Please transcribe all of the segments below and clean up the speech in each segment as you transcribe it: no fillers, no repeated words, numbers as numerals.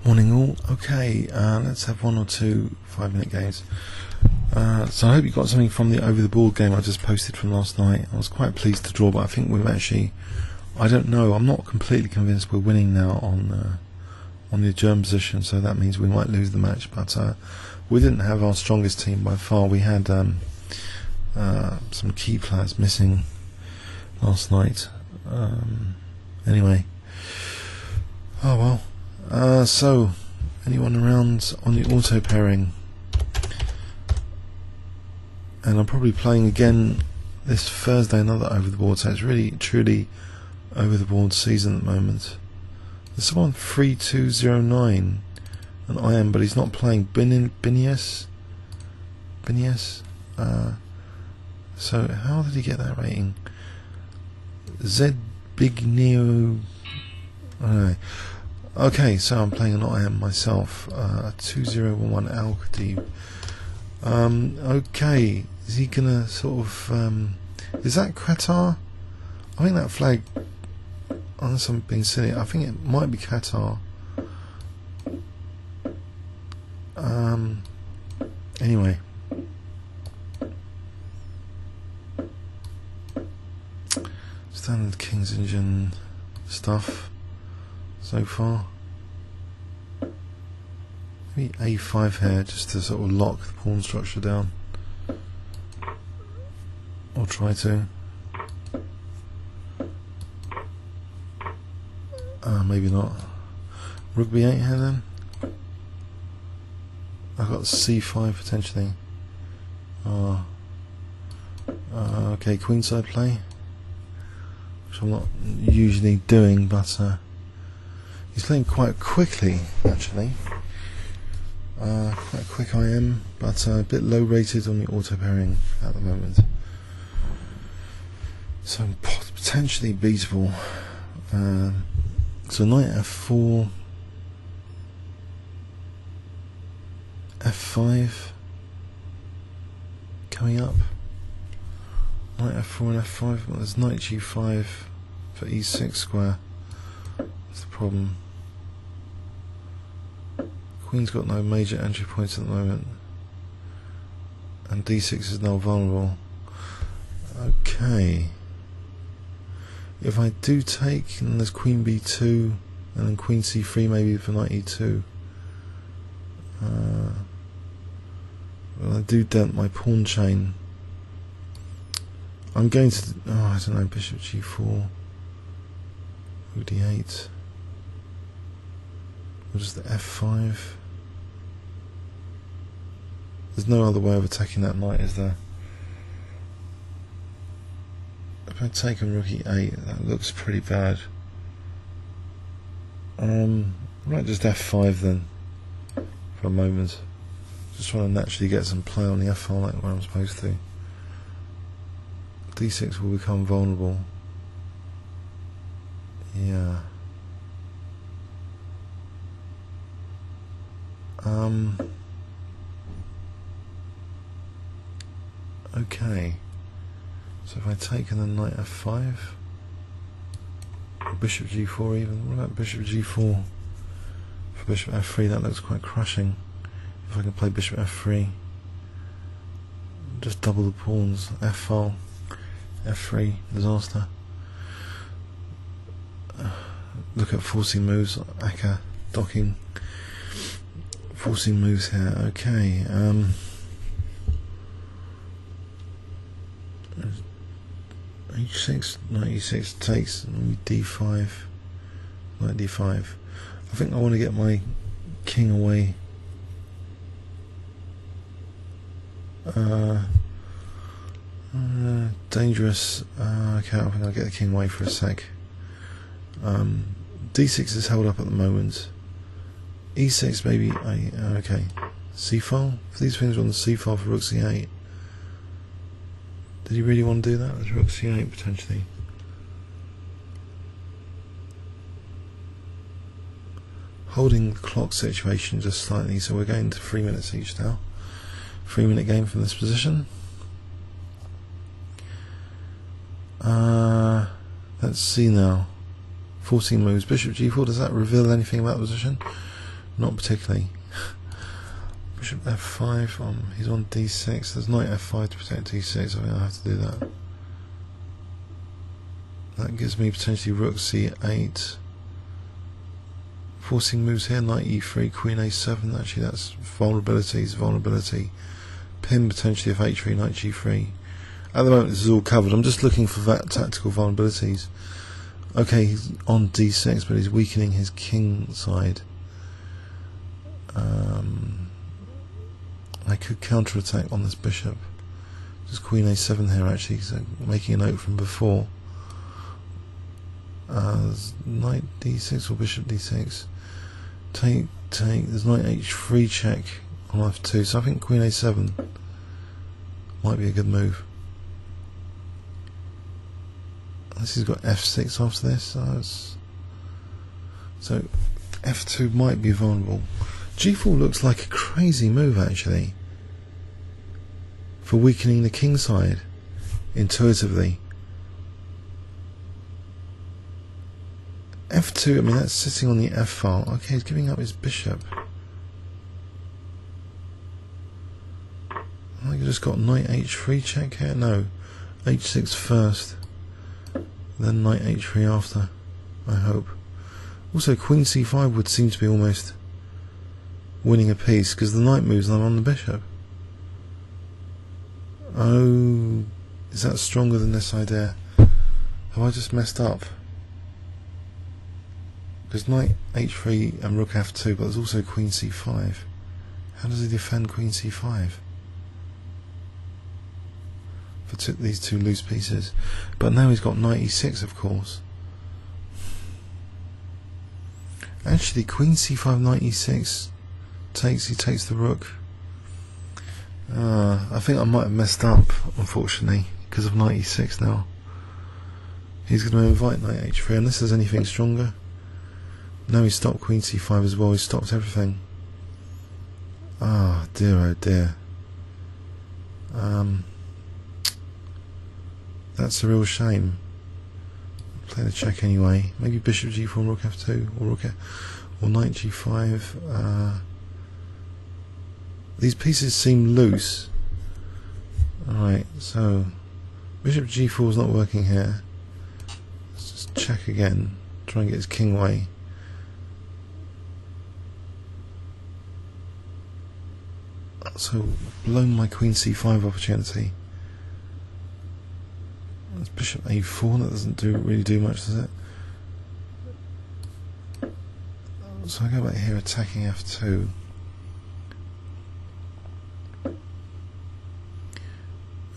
Morning all. Okay, let's have one or two 5-minute games. So I hope you got something from the over the board game I just posted from last night. I was quite pleased to draw, but I think we've actually, I don't know, I'm not completely convinced we're winning now on the German position, so that means we might lose the match, but we didn't have our strongest team by far. We had some key players missing last night. Anyway, oh well. So, anyone around on the auto pairing? And I'm probably playing again this Thursday, another over the board, so it's really truly over the board season at the moment. There's someone 3209, and I am, but he's not playing. Binius. So how did he get that rating? Z Big Neo. I don't know. Okay, so I'm playing an I am myself. 2011 alkhateeb. Okay, is he gonna sort of? Is that Qatar? I think that flag. Unless I'm being silly, I think it might be Qatar. Anyway. Standard King's Engine stuff so far. Maybe A5 here just to sort of lock the pawn structure down. Or try to. Maybe not. Rb8 here then. I've got C5 potentially. Okay, queenside play, which I'm not usually doing, but he's playing quite quickly actually. Quite quick I am, but a bit low rated on the auto pairing at the moment. So potentially beatable. So knight f4, f5 coming up. Knight f4 and f5. Well, there's knight g5 for e6 square. That's the problem. Queen's got no major entry points at the moment, and d6 is now vulnerable. Okay. If I do take, and there's queen b2, and then queen c3 maybe for knight e2. Well, I do dent my pawn chain. I'm going to, I don't know, bishop g4, rook d8, or just the f5. There's no other way of attacking that knight, is there? If I take a rook e8, that looks pretty bad. Right, just f5 then, for a moment. Just trying to naturally get some play on the f file like where I'm supposed to. d6 will become vulnerable. Yeah. Okay. So if I take and then knight f5, or bishop g4 even, what about bishop g4 for bishop f3? That looks quite crushing. If I can play bishop f3, just double the pawns, f file, f3, disaster. Look at forcing moves, Aka, docking, forcing moves here. Okay, h6, knight e6 takes, d5, knight d5. I think I want to get my king away. Dangerous. Okay, I think I'll get the king away for a sec. d6 is held up at the moment. e6 maybe. Okay, c file. These things are on the c file for rook c8. Did he really want to do that? There's rook c8 potentially. Holding the clock situation just slightly, so we're going to 3 minutes each now. 3-minute game from this position. Let's see now. 14 moves. Bishop g4. Does that reveal anything about the position? Not particularly. Bishop f5, he's on d6, there's knight f5 to protect d6, I think I'll have to do that. That gives me potentially rook c8. Forcing moves here, knight e3, queen a7, actually that's vulnerability. Pin potentially f8, knight g3. At the moment this is all covered, I'm just looking for that tactical vulnerabilities. Okay, he's on d6, but he's weakening his king side. I could counter-attack on this bishop. Just queen a7 here actually, so making a note from before. Knight d6 or bishop d6. Take, there's knight h3 check on f2, so I think queen a7 might be a good move. This has got f6 after this, so f2 might be vulnerable. g4 looks like a crazy move actually for weakening the king side intuitively. f2, I mean that's sitting on the f file. Okay, he's giving up his bishop. I think I just got knight h3 check here. No, h6 first, then knight h3 after, I hope. Also queen c5 would seem to be almost winning a piece because the knight moves and I'm on the bishop. Oh, is that stronger than this idea? Have I just messed up? There's knight h3 and rook f2, but there's also queen c5. How does he defend queen c5? For these two loose pieces. But now he's got knight e6, of course. Actually, queen c5, knight e6 he takes the rook. I think I might have messed up, unfortunately, because of knight e6 now. He's going to invite knight h3, unless there's anything stronger. No, he stopped queen c5 as well, he stopped everything. Ah, dear oh dear. That's a real shame. Play the check anyway. Maybe bishop g4 rook f2 or knight g5. These pieces seem loose. Alright, so bishop g4 is not working here. Let's just check again. Try and get his king away. So blown my queen c5 opportunity. That's bishop a4. That doesn't really do much, does it? So I go back here, attacking f2.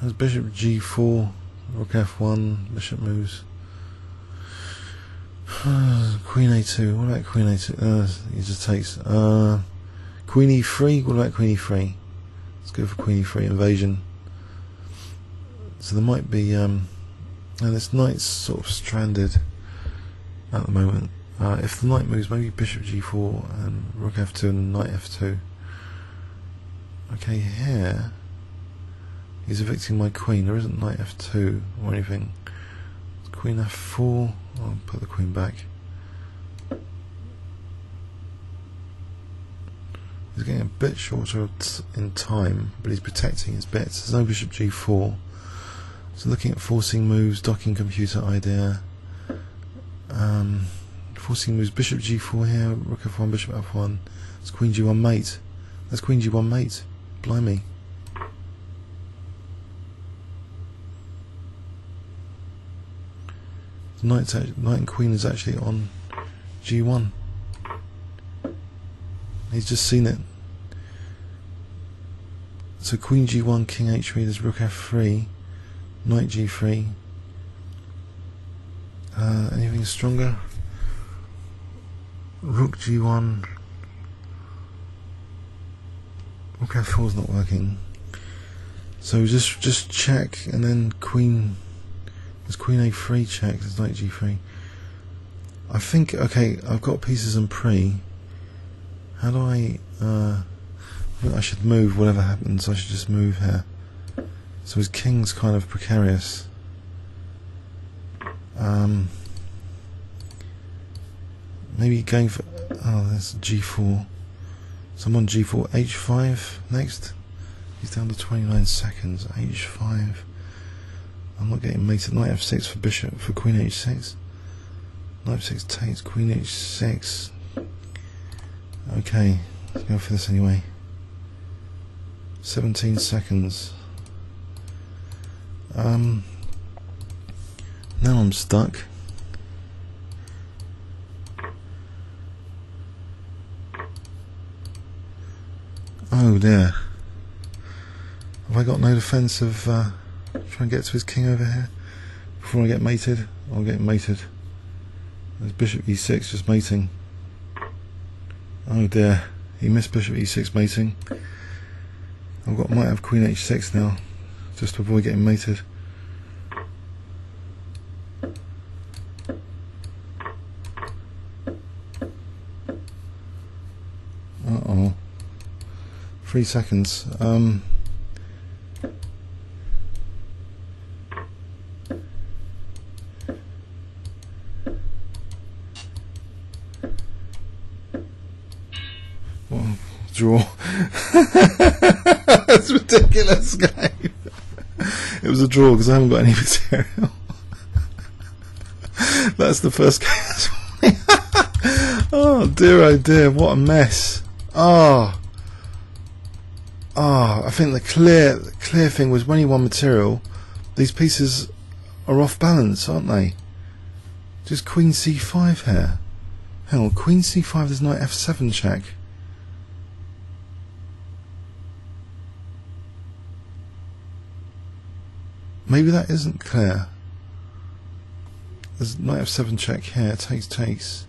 There's bishop g4, rook f1, bishop moves. Queen a2. What about queen a2? He just takes. Queen e3. What about queen e3? Let's go for queen e3 invasion. So there might be. And this knight's sort of stranded at the moment. If the knight moves, maybe bishop g4 and rook f2 and knight f2. Okay, here he's evicting my queen. There isn't knight f2 or anything. It's queen f4. I'll put the queen back. He's getting a bit shorter in time, but he's protecting his bits. There's no bishop g4. So looking at forcing moves, docking computer idea. Forcing moves, bishop g4 here, rook f1, bishop f1. It's queen g1 mate. That's queen g1 mate. Blimey. The knight and queen is actually on g1. He's just seen it. So queen g1, king h3, there's rook f3, knight g3. Anything stronger? Rook g1. Rook f4 is not working. So just check, and then queen. There's queen a3 check. There's knight g3. I think okay. I've got pieces in pre. How do I think I should move whatever happens. I should just move here. So his king's kind of precarious. Maybe going for... oh, that's g4. So I'm on G4 H5 next. He's down to 29 seconds. H5. I'm not getting mated. Knight F6 for bishop for Queen H6. Knight F6 takes Queen H6. Okay, let's go for this anyway. 17 seconds. Now I'm stuck. Oh dear. Have I got no defence of trying to get to his king over here before I get mated? I'll get mated. There's bishop e6 just mating. Oh dear, he missed bishop e6 mating. Might have queen h6 now, just to avoid getting mated. Uh-oh. 3 seconds. Well, draw. That's ridiculous, game. It was a draw because I haven't got any material. That's the first game this morning. Oh dear, what a mess. I think the clear thing was when he won material, these pieces are off balance, aren't they? Just Queen C5 here. Hang on, Queen C5, there's Knight F7 check. Maybe that isn't clear. There's Knight F7 check here, takes.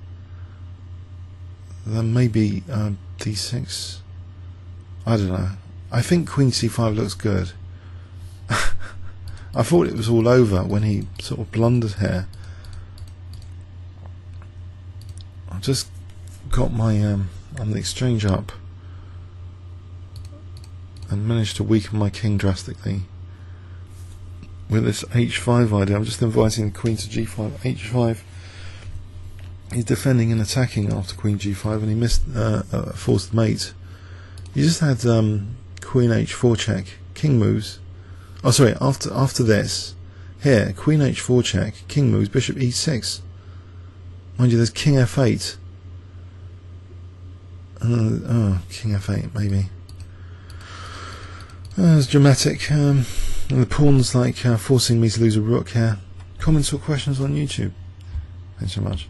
Then maybe D6. I don't know. I think Queen C5 looks good. I thought it was all over when he sort of blundered here. I've just got my on the exchange up and managed to weaken my king drastically with this H5 idea. I'm just inviting the queen to G5, H5. He's defending and attacking after Queen G5, and he missed forced mate. You just had Queen H4 check, King moves. Oh, sorry. After this, here Queen H4 check, King moves, Bishop E6. Mind you, there's King F8. Oh, King F8 maybe. It's dramatic. And the pawn's like forcing me to lose a rook here. Comments or questions on YouTube. Thanks so much.